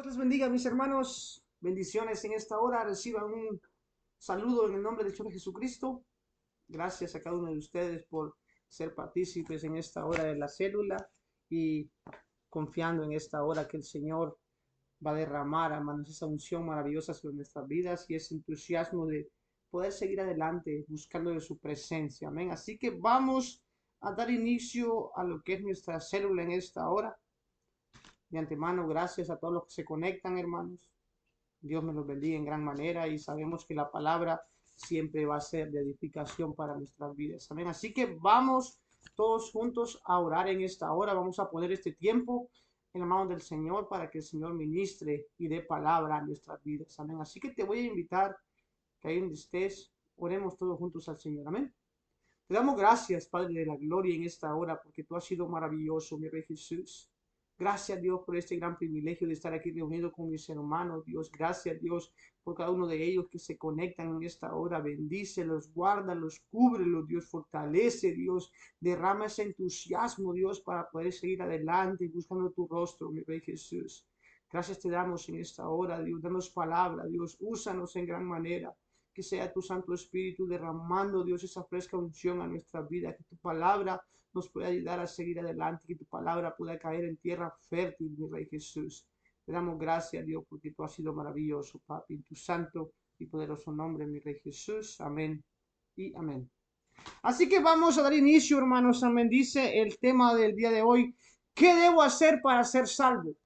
Dios les bendiga, mis hermanos. Bendiciones en esta hora. Reciban un saludo en el nombre del Señor Jesucristo. Gracias a cada uno de ustedes por ser partícipes en esta hora de la célula y confiando en esta hora que el Señor va a derramar, hermanos, esa unción maravillosa sobre nuestras vidas y ese entusiasmo de poder seguir adelante buscando de su presencia. Amén. Así que vamos a dar inicio a lo que es nuestra célula en esta hora. De antemano, gracias a todos los que se conectan, hermanos. Dios me los bendiga en gran manera y sabemos que la palabra siempre va a ser de edificación para nuestras vidas. Amén. Así que vamos todos juntos a orar en esta hora. Vamos a poner este tiempo en la mano del Señor para que el Señor ministre y dé palabra a nuestras vidas. Amén. Así que te voy a invitar que ahí donde estés, oremos todos juntos al Señor. Amén. Te damos gracias, Padre de la gloria, en esta hora, porque tú has sido maravilloso, mi Rey Jesús. Gracias, Dios, por este gran privilegio de estar aquí reunido con mis hermanos, Dios. Gracias, Dios, por cada uno de ellos que se conectan en esta hora. Bendícelos, guárdalos, cúbrelos, Dios. Fortalece, Dios. Derrama ese entusiasmo, Dios, para poder seguir adelante buscando tu rostro, mi Rey Jesús. Gracias te damos en esta hora, Dios. Danos palabra, Dios. Úsanos en gran manera. Que sea tu Santo Espíritu derramando, Dios, esa fresca unción a nuestra vida. Que tu palabra nos pueda ayudar a seguir adelante, que tu palabra pueda caer en tierra fértil, mi Rey Jesús. Te damos gracias, Dios, porque tú has sido maravilloso, Papi, en tu santo y poderoso nombre, mi Rey Jesús. Amén y amén. Así que vamos a dar inicio, hermanos. Amén. Dice el tema del día de hoy: ¿qué debo hacer para ser salvo?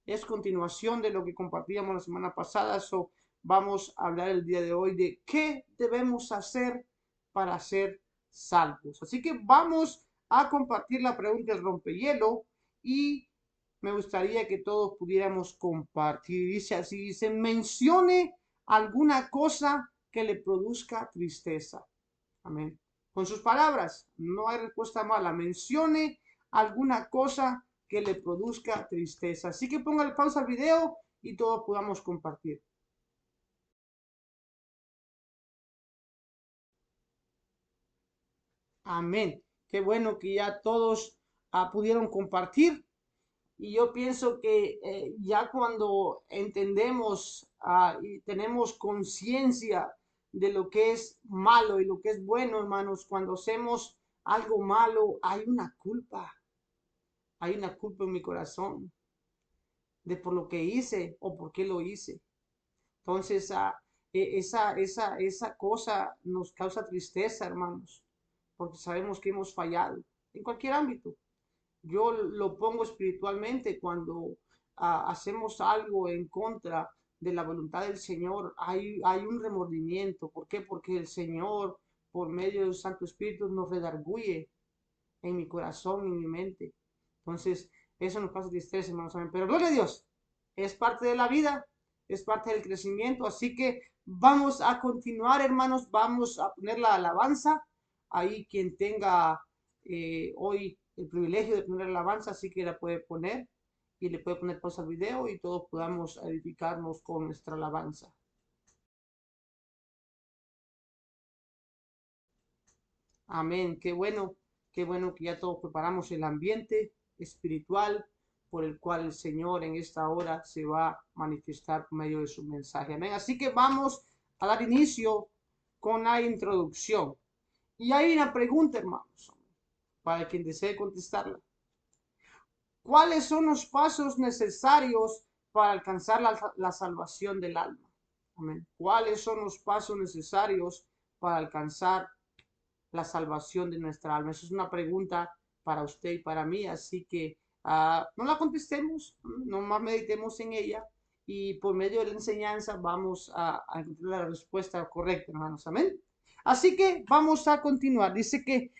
Es continuación de lo que compartíamos la semana pasada. So, vamos a hablar el día de hoy de qué debemos hacer para ser salvos. Así que vamos a compartir la pregunta del rompehielo y me gustaría que todos pudiéramos compartir. Dice así, dice, mencione alguna cosa que le produzca tristeza. Amén. Con sus palabras, no hay respuesta mala. Mencione alguna cosa que le produzca tristeza. Así que ponga pausa al video y todos podamos compartir. Amén. Qué bueno que ya todos pudieron compartir. Y yo pienso que ya cuando entendemos y tenemos conciencia de lo que es malo y lo que es bueno, hermanos, cuando hacemos algo malo, hay una culpa en mi corazón de por lo que hice o por qué lo hice. Entonces, esa cosa nos causa tristeza, hermanos, porque sabemos que hemos fallado en cualquier ámbito. Yo lo pongo espiritualmente cuando hacemos algo en contra de la voluntad del Señor. Hay un remordimiento. ¿Por qué? Porque el Señor, por medio del Santo Espíritu, nos redarguye en mi corazón, en mi mente. Entonces, eso nos causa tristeza, hermanos. Pero gloria a Dios, es parte de la vida, es parte del crecimiento. Así que vamos a continuar, hermanos. Vamos a poner la alabanza. Ahí quien tenga hoy el privilegio de poner la alabanza, así que la puede poner y le puede poner pausa al video y todos podamos edificarnos con nuestra alabanza. Amén. Qué bueno que ya todos preparamos el ambiente espiritual por el cual el Señor en esta hora se va a manifestar por medio de su mensaje. Amén. Así que vamos a dar inicio con la introducción. Y hay una pregunta, hermanos, para quien desee contestarla. ¿Cuáles son los pasos necesarios para alcanzar la salvación del alma? Amén. ¿Cuáles son los pasos necesarios para alcanzar la salvación de nuestra alma? Esa es una pregunta para usted y para mí, así que no la contestemos, nomás meditemos en ella y por medio de la enseñanza vamos a encontrar la respuesta correcta, hermanos. Amén. Así que vamos a continuar. Dice que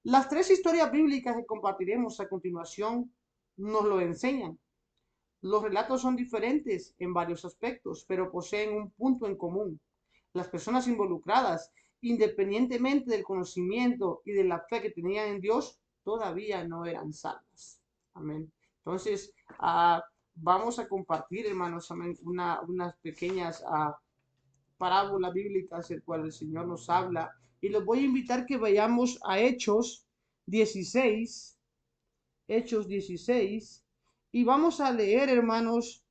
las tres historias bíblicas que compartiremos a continuación nos lo enseñan. Los relatos son diferentes en varios aspectos, pero poseen un punto en común. Las personas involucradas, independientemente del conocimiento y de la fe que tenían en Dios, todavía no eran salvas. Amén. Entonces, vamos a compartir, hermanos, unas pequeñas parábolas bíblicas, el cual el Señor nos habla. Y los voy a invitar que vayamos a Hechos 16, Hechos 16, y vamos a leer, hermanos,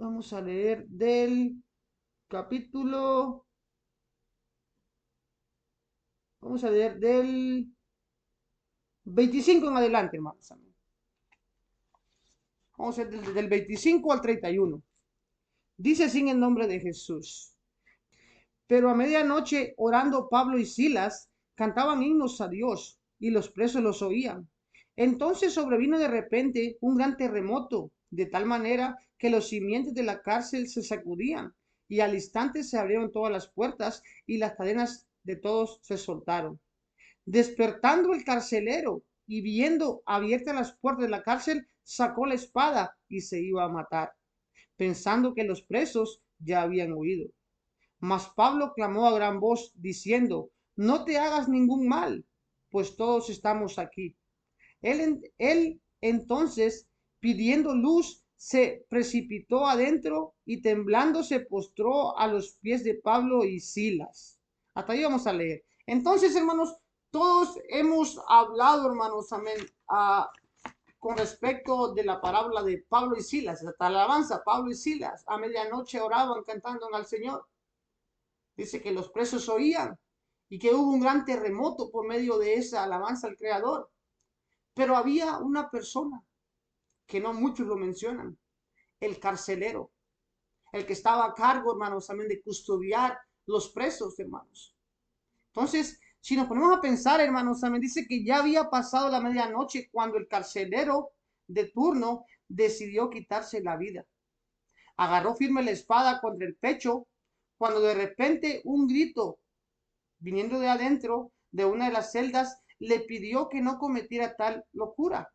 Vamos a leer del capítulo, vamos a leer del 25 en adelante, hermanos. Vamos a leer del 25 al 31. Dice así en el nombre de Jesús. Pero a medianoche, orando Pablo y Silas, cantaban himnos a Dios, y los presos los oían. Entonces sobrevino de repente un gran terremoto, de tal manera que los cimientos de la cárcel se sacudían, y al instante se abrieron todas las puertas, y las cadenas de todos se soltaron. Despertando el carcelero, y viendo abiertas las puertas de la cárcel, sacó la espada y se iba a matar, pensando que los presos ya habían huido. Mas Pablo clamó a gran voz, diciendo, no te hagas ningún mal, pues todos estamos aquí. Él entonces, pidiendo luz, se precipitó adentro y temblando se postró a los pies de Pablo y Silas. Hasta ahí vamos a leer. Entonces, hermanos, todos hemos hablado, hermanos, amén, con respecto de la parábola de Pablo y Silas, hasta la alabanza, Pablo y Silas, a medianoche oraban cantando al Señor. Dice que los presos oían y que hubo un gran terremoto por medio de esa alabanza al Creador. Pero había una persona que no muchos lo mencionan, el carcelero, el que estaba a cargo, hermanos, también de custodiar los presos, hermanos. Entonces, si nos ponemos a pensar, hermanos, también dice que ya había pasado la medianoche cuando el carcelero de turno decidió quitarse la vida. Agarró firme la espada contra el pecho cuando de repente un grito viniendo de adentro de una de las celdas le pidió que no cometiera tal locura.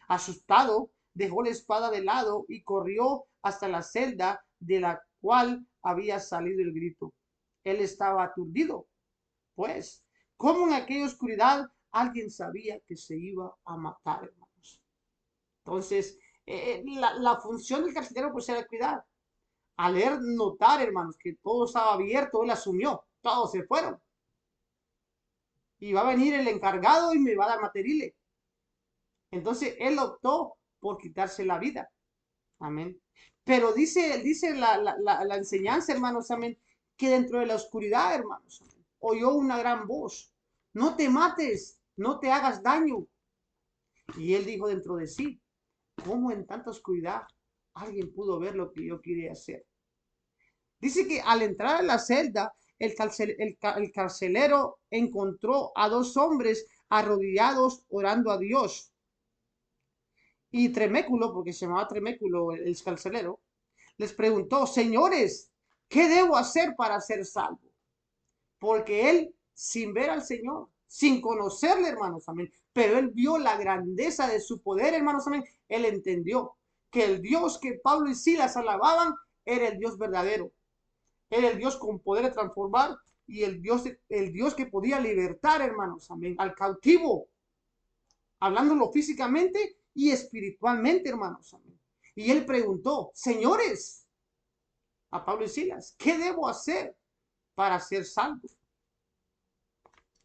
Asustado, dejó la espada de lado y corrió hasta la celda de la cual había salido el grito. Él estaba aturdido, pues, como en aquella oscuridad alguien sabía que se iba a matar, hermanos. Entonces, la función del carcelero pues era cuidar. Al notar, hermanos, que todo estaba abierto, él asumió, todos se fueron. Y va a venir el encargado y me va a dar materiales. Entonces él optó por quitarse la vida. Amén. Pero dice la enseñanza, hermanos, amén, que dentro de la oscuridad, hermanos, amén, oyó una gran voz. No te mates, no te hagas daño. Y él dijo dentro de sí, ¿cómo en tanta oscuridad alguien pudo ver lo que yo quería hacer? Dice que al entrar a la celda, el carcelero encontró a dos hombres arrodillados orando a Dios. Y Treméculo, porque se llamaba Treméculo el carcelero, les preguntó, señores, ¿qué debo hacer para ser salvo? Porque él, sin ver al Señor, sin conocerle, hermanos, amén, pero él vio la grandeza de su poder, hermanos, amén, él entendió que el Dios que Pablo y Silas alababan era el Dios verdadero, era el Dios con poder de transformar y el Dios que podía libertar, hermanos, amén, al cautivo, hablándolo físicamente y espiritualmente, hermanos, amén. Y él preguntó, señores, a Pablo y Silas, ¿qué debo hacer para ser salvo?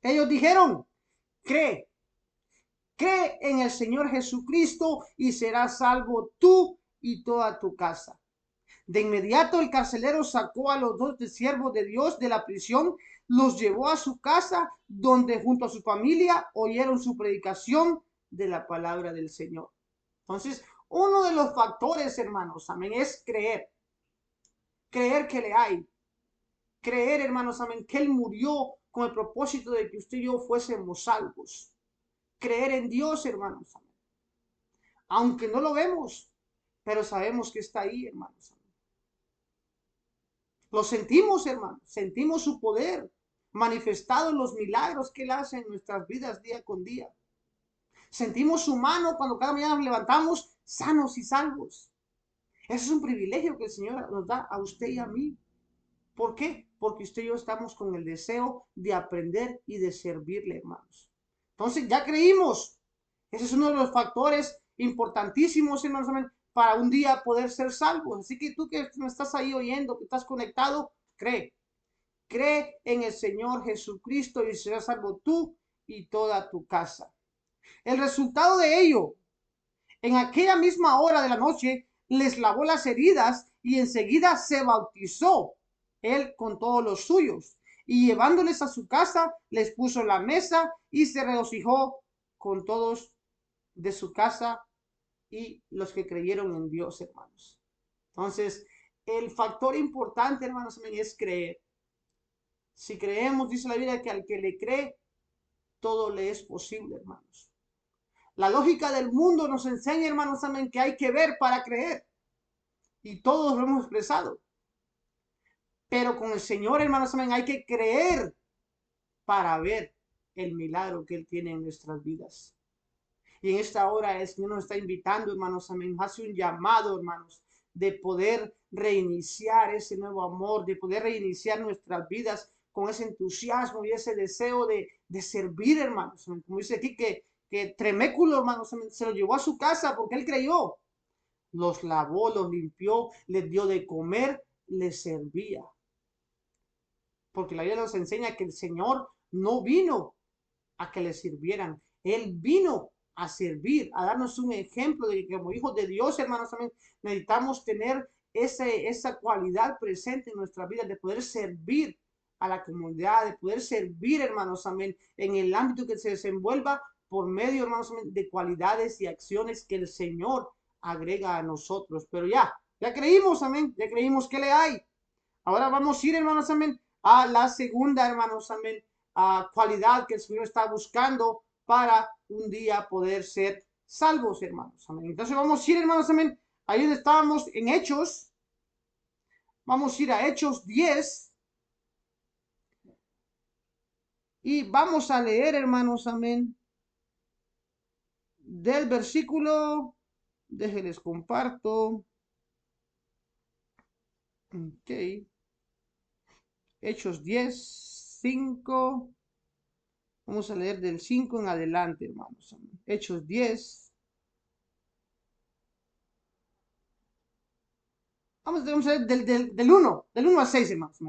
Ellos dijeron, cree, cree en el Señor Jesucristo y serás salvo tú y toda tu casa. De inmediato el carcelero sacó a los dos siervos de Dios de la prisión, los llevó a su casa, donde junto a su familia oyeron su predicación de la palabra del Señor. Entonces, uno de los factores, hermanos, amén, es creer. Creer que le hay. Creer, hermanos, amén, que Él murió con el propósito de que usted y yo fuésemos salvos. Creer en Dios, hermanos, amén. Aunque no lo vemos, pero sabemos que está ahí, hermanos. Lo sentimos, hermanos, sentimos su poder manifestado en los milagros que Él hace en nuestras vidas día con día. Sentimos su mano cuando cada mañana nos levantamos sanos y salvos. Ese es un privilegio que el Señor nos da a usted y a mí. ¿Por qué? Porque usted y yo estamos con el deseo de aprender y de servirle, hermanos. Entonces ya creímos. Ese es uno de los factores importantísimos, hermanos, para un día poder ser salvos. Así que tú que me estás ahí oyendo, que estás conectado, cree. Cree en el Señor Jesucristo y serás salvo tú y toda tu casa. El resultado de ello, en aquella misma hora de la noche, les lavó las heridas y enseguida se bautizó él con todos los suyos. Y llevándoles a su casa, les puso la mesa y se regocijó con todos de su casa y los que creyeron en Dios, hermanos. Entonces, el factor importante, hermanos, es creer. Si creemos, dice la Biblia, que al que le cree, todo le es posible, hermanos. La lógica del mundo nos enseña, hermanos, amén, que hay que ver para creer. Y todos lo hemos expresado. Pero con el Señor, hermanos, amén, hay que creer para ver el milagro que Él tiene en nuestras vidas. Y en esta hora el Señor nos está invitando, hermanos, amén, hace un llamado, hermanos, de poder reiniciar ese nuevo amor, de poder reiniciar nuestras vidas con ese entusiasmo y ese deseo de servir, hermanos. Como dice aquí que Treméculo, hermanos, se lo llevó a su casa porque él creyó. Los lavó, los limpió, les dio de comer, les servía. Porque la Biblia nos enseña que el Señor no vino a que le sirvieran. Él vino a servir, a darnos un ejemplo de que como hijos de Dios, hermanos, también necesitamos tener esa cualidad presente en nuestra vida de poder servir a la comunidad, de poder servir, hermanos, amén, en el ámbito que se desenvuelva por medio, hermanos, amén, de cualidades y acciones que el Señor agrega a nosotros. Pero ya creímos, amén, ya creímos que le hay. Ahora vamos a ir, hermanos, amén, a la segunda, hermanos, amén, cualidad que el Señor está buscando para un día poder ser salvos, hermanos. Amén. Entonces vamos a ir, hermanos, amén, ahí donde estábamos en Hechos. Vamos a ir a Hechos 10. Y vamos a leer, hermanos, amén, del versículo, déjenles comparto. Ok. Hechos 10, 5. Vamos a leer del 5 en adelante, hermanos. Hechos 10. Vamos a leer del 1 al 6, hermanos.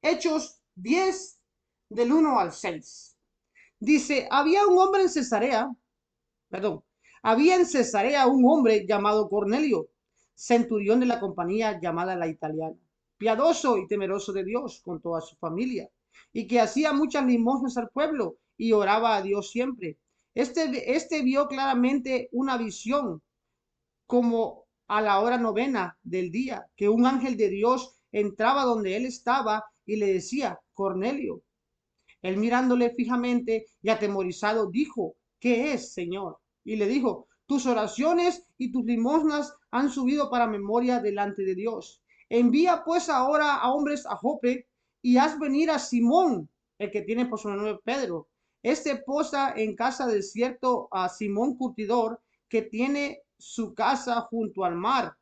Hechos 10, del 1 al 6. Dice, había en Cesarea un hombre llamado Cornelio, centurión de la compañía llamada la Italiana, piadoso y temeroso de Dios con toda su familia, y que hacía muchas limosnas al pueblo y oraba a Dios siempre. Este vio claramente una visión como a la hora novena del día, que un ángel de Dios entraba donde él estaba y le decía, Cornelio. Él mirándole fijamente y atemorizado dijo, ¿qué es, Señor? Y le dijo, tus oraciones y tus limosnas han subido para memoria delante de Dios. Envía pues ahora a hombres a Jope y haz venir a Simón, el que tiene por su nombre Pedro. Este posa en casa del cierto a Simón Curtidor, que tiene su casa junto al mar.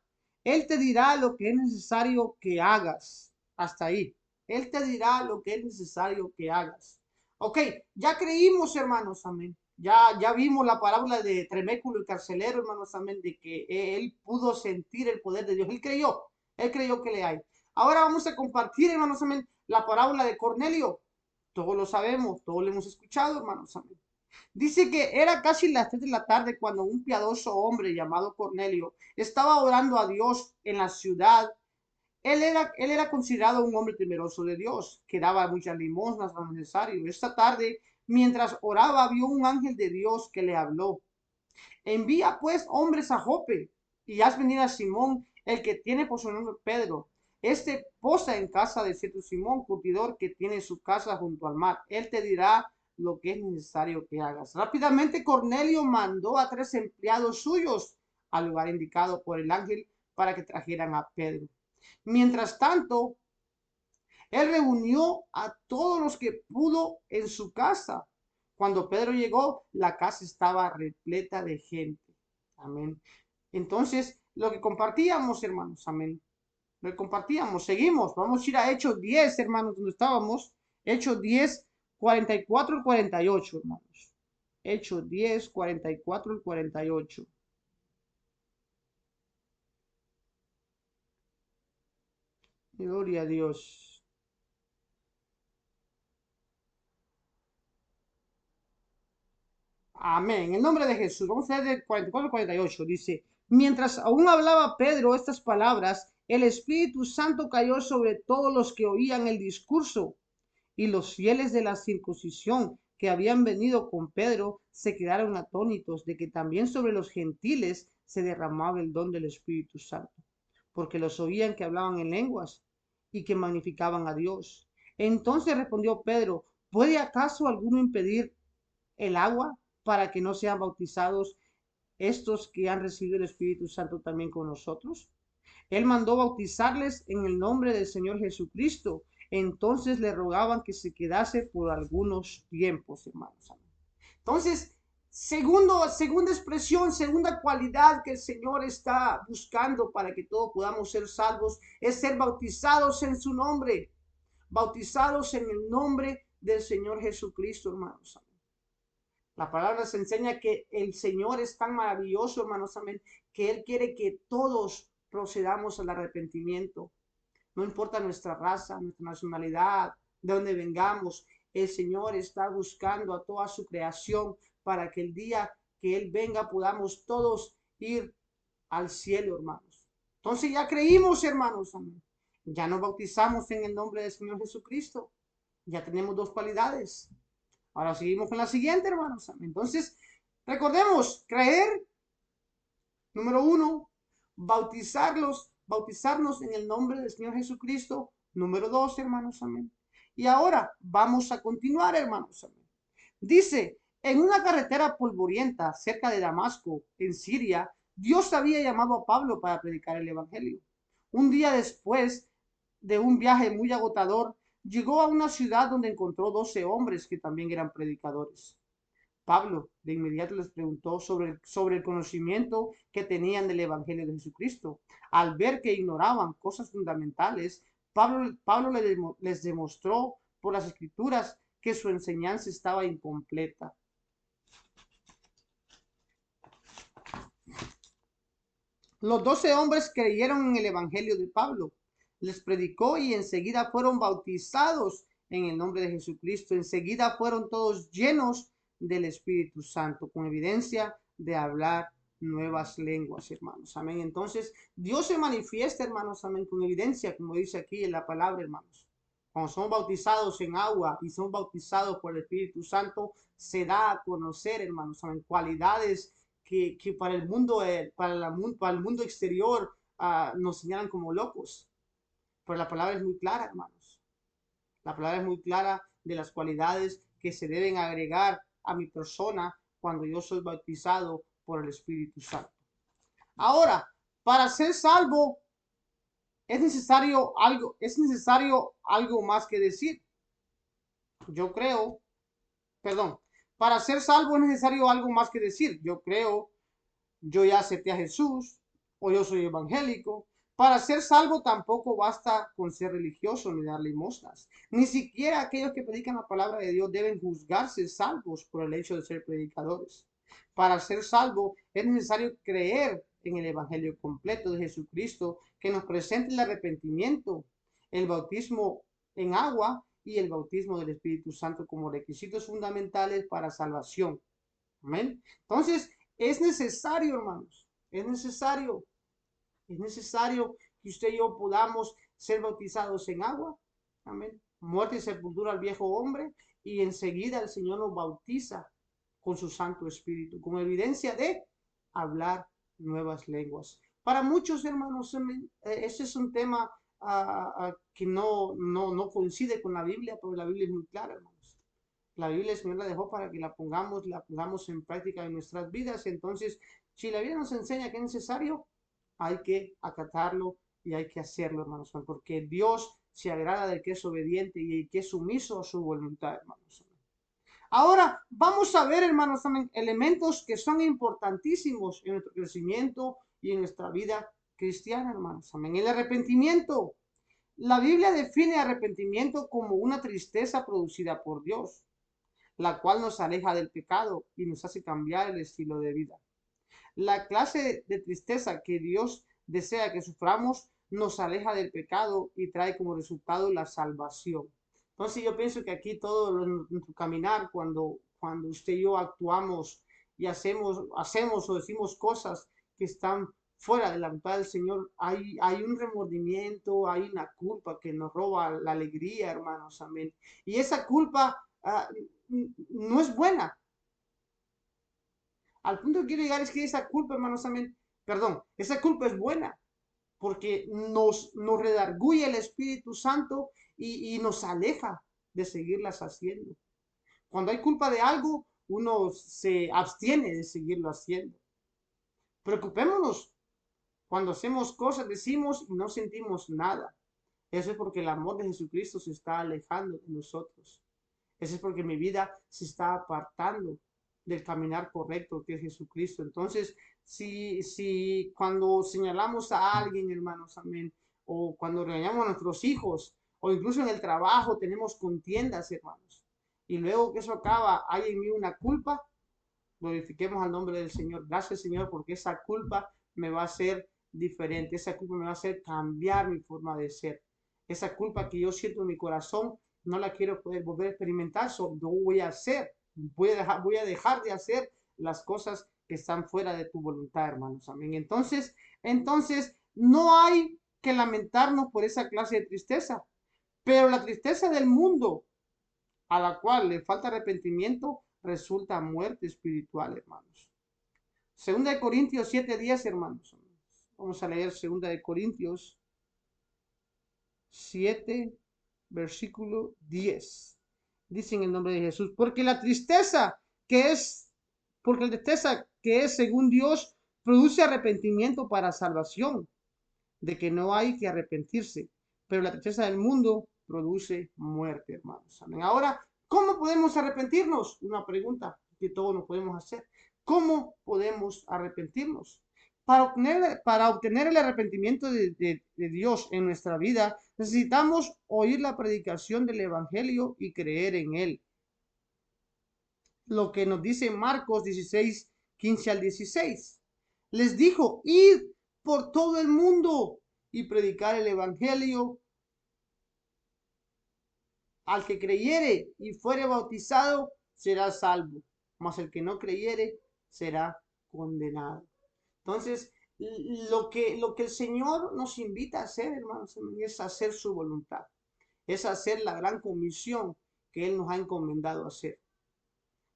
Él te dirá lo que es necesario que hagas. Hasta ahí. Él te dirá lo que es necesario que hagas. Ok, ya creímos, hermanos, amén. Ya vimos la parábola de Treméculo y carcelero, hermanos, amén, de que él pudo sentir el poder de Dios. Él creyó que le hay. Ahora vamos a compartir, hermanos, amén, la parábola de Cornelio. Todos lo sabemos, todos lo hemos escuchado, hermanos, amén. Dice que era casi las 3 de la tarde cuando un piadoso hombre llamado Cornelio estaba orando a Dios en la ciudad. Él era considerado un hombre temeroso de Dios, que daba muchas limosnas a lo necesario. Esta tarde, mientras oraba, vio un ángel de Dios que le habló. Envía pues hombres a Jope y haz venir a Simón, el que tiene por su nombre Pedro. Este posa en casa de cierto Simón, curtidor, que tiene su casa junto al mar. Él te dirá lo que es necesario que hagas. Rápidamente Cornelio mandó a 3 empleados suyos al lugar indicado por el ángel para que trajeran a Pedro. Mientras tanto, él reunió a todos los que pudo en su casa. Cuando Pedro llegó, la casa estaba repleta de gente. Amén. Entonces, lo que compartíamos, hermanos, amén. Lo que compartíamos, seguimos. Vamos a ir a Hechos 10, hermanos, donde estábamos. Hechos 10, 44 y 48, hermanos. Hechos 10, 44 y 48. Gloria a Dios. Amén. En el nombre de Jesús. Vamos a leer del 44 al 48. Dice, Mientras aún hablaba Pedro estas palabras, el Espíritu Santo cayó sobre todos los que oían el discurso, y los fieles de la circuncisión que habían venido con Pedro se quedaron atónitos de que también sobre los gentiles se derramaba el don del Espíritu Santo, porque los oían que hablaban en lenguas y que magnificaban a Dios. Entonces respondió Pedro: ¿puede acaso alguno impedir el agua para que no sean bautizados estos que han recibido el Espíritu Santo también con nosotros? Él mandó bautizarles en el nombre del Señor Jesucristo. Entonces le rogaban que se quedase por algunos tiempos, hermanos. Entonces, segunda expresión, segunda cualidad que el Señor está buscando para que todos podamos ser salvos, es ser bautizados en su nombre, bautizados en el nombre del Señor Jesucristo, hermanos. La palabra nos enseña que el Señor es tan maravilloso, hermanos, amén, que Él quiere que todos procedamos al arrepentimiento. No importa nuestra raza, nuestra nacionalidad, de dónde vengamos, el Señor está buscando a toda su creación para que el día que Él venga podamos todos ir al cielo, hermanos. Entonces ya creímos, hermanos, amén. Ya nos bautizamos en el nombre del Señor Jesucristo. Ya tenemos dos cualidades. Ahora seguimos con la siguiente, hermanos. Entonces, recordemos, creer, número uno, bautizarnos en el nombre del Señor Jesucristo, número dos, hermanos, amén. Y ahora vamos a continuar, hermanos, amén. Dice, en una carretera polvorienta cerca de Damasco, en Siria, Dios había llamado a Pablo para predicar el evangelio. Un día después de un viaje muy agotador, llegó a una ciudad donde encontró 12 hombres que también eran predicadores. Pablo de inmediato les preguntó sobre el conocimiento que tenían del Evangelio de Jesucristo. Al ver que ignoraban cosas fundamentales, Pablo les demostró por las escrituras que su enseñanza estaba incompleta. Los 12 hombres creyeron en el Evangelio de Pablo. Les predicó y enseguida fueron bautizados en el nombre de Jesucristo. Enseguida fueron todos llenos del Espíritu Santo, con evidencia de hablar nuevas lenguas, hermanos. Amén. Entonces, Dios se manifiesta, hermanos, amén, con evidencia, como dice aquí en la palabra, hermanos. Cuando son bautizados en agua y son bautizados por el Espíritu Santo, se da a conocer, hermanos, amén, cualidades que para el mundo, para el mundo exterior nos señalan como locos. Pero la palabra es muy clara, hermanos. La palabra es muy clara de las cualidades que se deben agregar a mi persona cuando yo soy bautizado por el Espíritu Santo. Ahora, para ser salvo es necesario algo más que decir. Yo creo, perdón, para ser salvo es necesario algo más que decir. Yo creo, yo ya acepté a Jesús, o yo soy evangélico. Para ser salvo tampoco basta con ser religioso ni dar limosnas. Ni siquiera aquellos que predican la palabra de Dios deben juzgarse salvos por el hecho de ser predicadores. Para ser salvo es necesario creer en el evangelio completo de Jesucristo, que nos presenta el arrepentimiento, el bautismo en agua y el bautismo del Espíritu Santo como requisitos fundamentales para salvación. Amén. Entonces, es necesario, hermanos, es necesario que usted y yo podamos ser bautizados en agua. Amén. Muerte y sepultura al viejo hombre, y enseguida el Señor nos bautiza con su Santo Espíritu, con evidencia de hablar nuevas lenguas. Para muchos, hermanos, ese es un tema que no coincide con la Biblia, porque la Biblia es muy clara, hermanos. La Biblia el Señor la dejó para que la pongamos en práctica en nuestras vidas. Entonces, si la Biblia nos enseña que es necesario, hay que acatarlo y hay que hacerlo, hermanos, porque Dios se agrada del que es obediente y que es sumiso a su voluntad, hermanos. Ahora vamos a ver, hermanos, elementos que son importantísimos en nuestro crecimiento y en nuestra vida cristiana, hermanos. Amén. El arrepentimiento. La Biblia define arrepentimiento como una tristeza producida por Dios, la cual nos aleja del pecado y nos hace cambiar el estilo de vida. La clase de tristeza que Dios desea que suframos nos aleja del pecado y trae como resultado la salvación. Entonces yo pienso que aquí todo nuestro caminar, cuando usted y yo actuamos y hacemos o decimos cosas que están fuera de la voluntad del Señor, hay un remordimiento, hay una culpa que nos roba la alegría, hermanos, amén. Y esa culpa no es buena. Al punto que quiero llegar es que esa culpa, hermanos, amén, perdón, esa culpa es buena, porque nos redarguye el Espíritu Santo y nos aleja de seguirlas haciendo. Cuando hay culpa de algo, uno se abstiene de seguirlo haciendo. Preocupémonos cuando hacemos cosas, decimos y no sentimos nada. Eso es porque el amor de Jesucristo se está alejando de nosotros. Eso es porque mi vida se está apartando del caminar correcto que es Jesucristo. Entonces, si cuando señalamos a alguien, hermanos, amén, o cuando regañamos a nuestros hijos, o incluso en el trabajo tenemos contiendas, hermanos, y luego que eso acaba, hay en mí una culpa, glorifiquemos al nombre del Señor. Gracias, Señor, porque esa culpa me va a hacer diferente, esa culpa me va a hacer cambiar mi forma de ser. Esa culpa que yo siento en mi corazón, no la quiero poder volver a experimentar, so, no voy a hacer, voy a dejar de hacer las cosas que están fuera de tu voluntad, hermanos. Amén. Entonces, no hay que lamentarnos por esa clase de tristeza, pero la tristeza del mundo a la cual le falta arrepentimiento resulta muerte espiritual, hermanos. Segunda de Corintios 7:10, hermanos. Vamos a leer Segunda de Corintios 7, versículo 10. Dice en el nombre de Jesús, porque la tristeza que es según Dios produce arrepentimiento para salvación, de que no hay que arrepentirse, pero la tristeza del mundo produce muerte, hermanos. Amén. Ahora, ¿cómo podemos arrepentirnos? Una pregunta que todos nos podemos hacer. ¿Cómo podemos arrepentirnos? Para obtener el arrepentimiento de Dios en nuestra vida, necesitamos oír la predicación del Evangelio y creer en él. Lo que nos dice Marcos 16, 15 al 16. Les dijo, id por todo el mundo y predicar el Evangelio. Al que creyere y fuere bautizado, será salvo, mas el que no creyere será condenado. Entonces, lo que el Señor nos invita a hacer, hermanos, es hacer su voluntad, es hacer la gran comisión que Él nos ha encomendado hacer.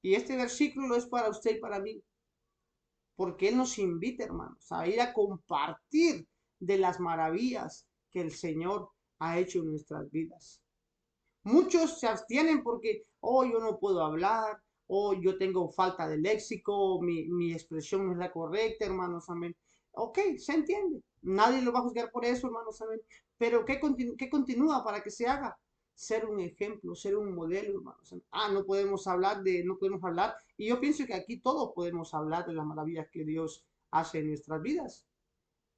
Y este versículo es para usted y para mí, porque Él nos invita, hermanos, a ir a compartir de las maravillas que el Señor ha hecho en nuestras vidas. Muchos se abstienen porque, oh, yo no puedo hablar, oh, yo tengo falta de léxico, mi expresión no es la correcta, hermanos, amén. Ok, se entiende. Nadie lo va a juzgar por eso, hermanos, amén. Pero ¿qué continúa para que se haga? Ser un ejemplo, ser un modelo, hermanos. No podemos hablar. Y yo pienso que aquí todos podemos hablar de las maravillas que Dios hace en nuestras vidas.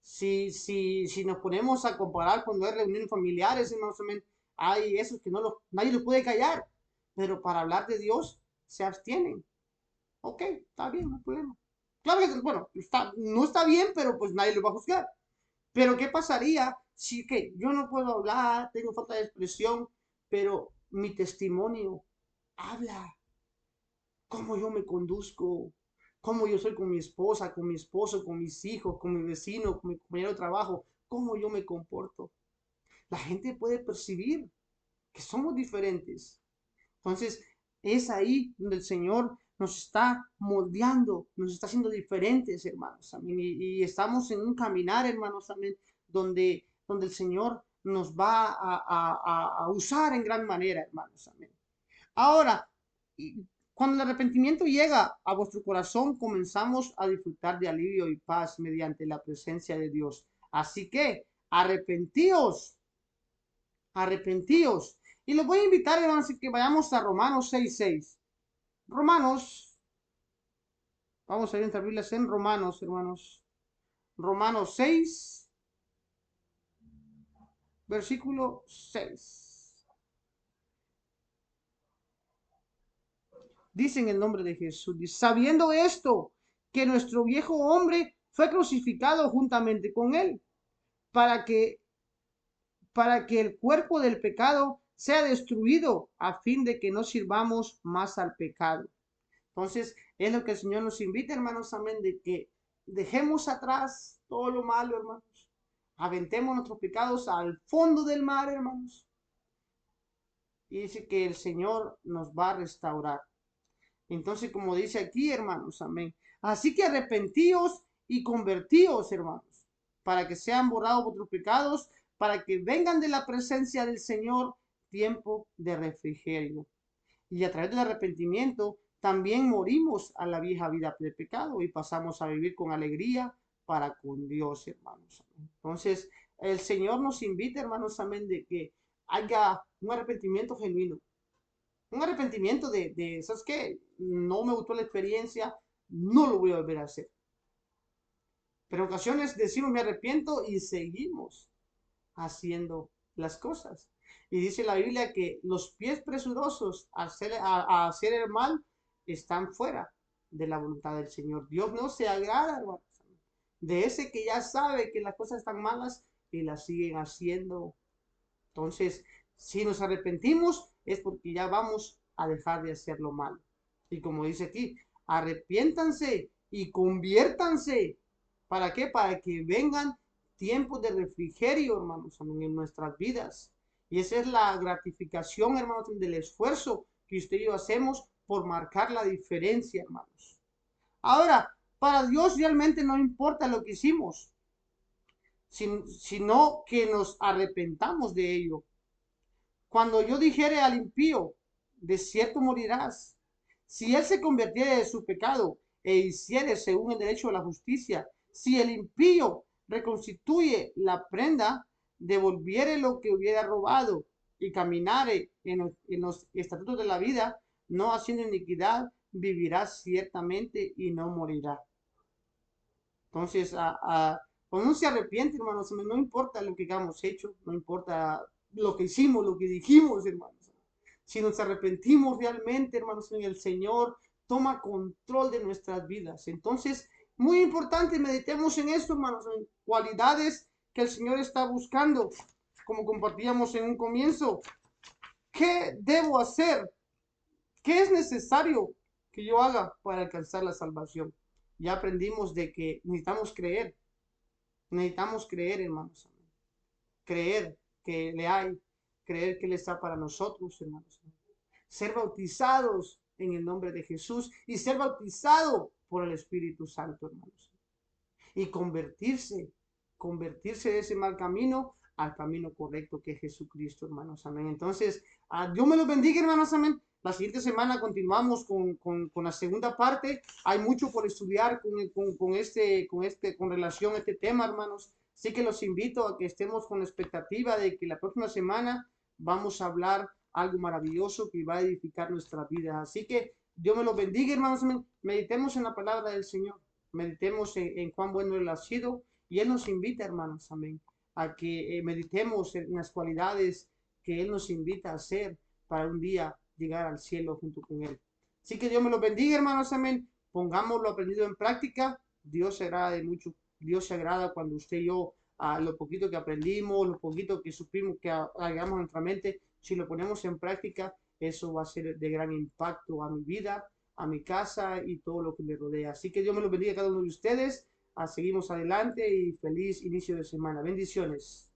Si nos ponemos a comparar cuando hay reuniones familiares, hermanos, amén, hay esos que nadie los puede callar, pero para hablar de Dios se abstienen. Ok, está bien, no hay problema. Claro que, bueno, no está bien, pero pues nadie lo va a juzgar. Pero ¿qué pasaría si que yo no puedo hablar, tengo falta de expresión, pero mi testimonio habla cómo yo me conduzco, cómo yo soy con mi esposa, con mi esposo, con mis hijos, con mi vecino, con mi compañero de trabajo, cómo yo me comporto? La gente puede percibir que somos diferentes. Entonces, es ahí donde el Señor nos está moldeando, nos está haciendo diferentes, hermanos. Amén. Y estamos en un caminar, hermanos, amén, donde el Señor nos va a usar en gran manera, hermanos. Amén. Ahora, cuando el arrepentimiento llega a vuestro corazón, comenzamos a disfrutar de alivio y paz mediante la presencia de Dios. Así que, arrepentíos, arrepentíos. Y los voy a invitar, hermanos, que vayamos a Romanos 6:6. Romanos, vamos a ir entre Biblias en Romanos, hermanos. Romanos 6, versículo 6. Dice en el nombre de Jesús, sabiendo esto, que nuestro viejo hombre fue crucificado juntamente con él, para que el cuerpo del pecado sea destruido, a fin de que no sirvamos más al pecado. Entonces, es lo que el Señor nos invita, hermanos, amén, de que dejemos atrás todo lo malo, hermanos. Aventemos nuestros pecados al fondo del mar, hermanos. Y dice que el Señor nos va a restaurar. Entonces, como dice aquí, hermanos, amén. Así que arrepentíos y convertíos, hermanos, para que sean borrados vuestros pecados, para que vengan de la presencia del Señor tiempo de refrigerio. Y a través del arrepentimiento también morimos a la vieja vida de pecado y pasamos a vivir con alegría para con Dios, hermanos. Entonces, el Señor nos invita, hermanos, amén, de que haya un arrepentimiento genuino. Un arrepentimiento ¿sabes qué? No me gustó la experiencia, no lo voy a volver a hacer. Pero en ocasiones decimos me arrepiento y seguimos haciendo las cosas. Y dice la Biblia que los pies presurosos a hacer el mal están fuera de la voluntad del Señor. Dios no se agrada, hermanos, de ese que ya sabe que las cosas están malas y las siguen haciendo. Entonces, si nos arrepentimos es porque ya vamos a dejar de hacer lo malo. Y como dice aquí, arrepiéntanse y conviértanse. ¿Para qué? Para que vengan tiempos de refrigerio, hermanos, en nuestras vidas. Y esa es la gratificación, hermanos, del esfuerzo que usted y yo hacemos por marcar la diferencia, hermanos. Ahora, para Dios realmente no importa lo que hicimos, sino que nos arrepentamos de ello. Cuando yo dijere al impío, de cierto morirás, si él se convirtiere de su pecado e hiciere según el derecho de la justicia, si el impío reconstituye la prenda, devolviere lo que hubiera robado y caminare en los estatutos de la vida, no haciendo iniquidad, vivirá ciertamente y no morirá. Entonces, cuando uno se arrepiente, hermanos, no importa lo que hayamos hecho, no importa lo que hicimos, lo que dijimos, hermanos. Si nos arrepentimos realmente, hermanos, en el Señor toma control de nuestras vidas. Entonces, muy importante, meditemos en esto, hermanos, en cualidades que el Señor está buscando, como compartíamos en un comienzo. ¿Qué debo hacer? ¿Qué es necesario que yo haga para alcanzar la salvación? Ya aprendimos de que necesitamos creer, hermanos. Creer que le hay, creer que Él está para nosotros, hermanos. Ser bautizados en el nombre de Jesús y ser bautizado por el Espíritu Santo, hermanos. Y convertirse de ese mal camino al camino correcto que es Jesucristo, hermanos. Amén. Entonces, Dios me los bendiga, hermanos. Amén. La siguiente semana continuamos con la segunda parte. Hay mucho por estudiar con relación a este tema, hermanos. Así que los invito a que estemos con la expectativa de que la próxima semana vamos a hablar algo maravilloso que va a edificar nuestra vida. Así que Dios me los bendiga, hermanos. Meditemos en la palabra del Señor. Meditemos en cuán bueno Él ha sido. Y Él nos invita, hermanos, amén, a que meditemos en las cualidades que Él nos invita a hacer para un día llegar al cielo junto con Él. Así que Dios me los bendiga, hermanos, amén. Pongamos lo aprendido en práctica. Dios se agrada de mucho. Dios se agrada cuando usted y yo, lo poquito que aprendimos, lo poquito que supimos, que agregamos en nuestra mente, si lo ponemos en práctica, eso va a ser de gran impacto a mi vida, a mi casa y todo lo que me rodea. Así que Dios me los bendiga a cada uno de ustedes. Seguimos adelante y feliz inicio de semana. Bendiciones.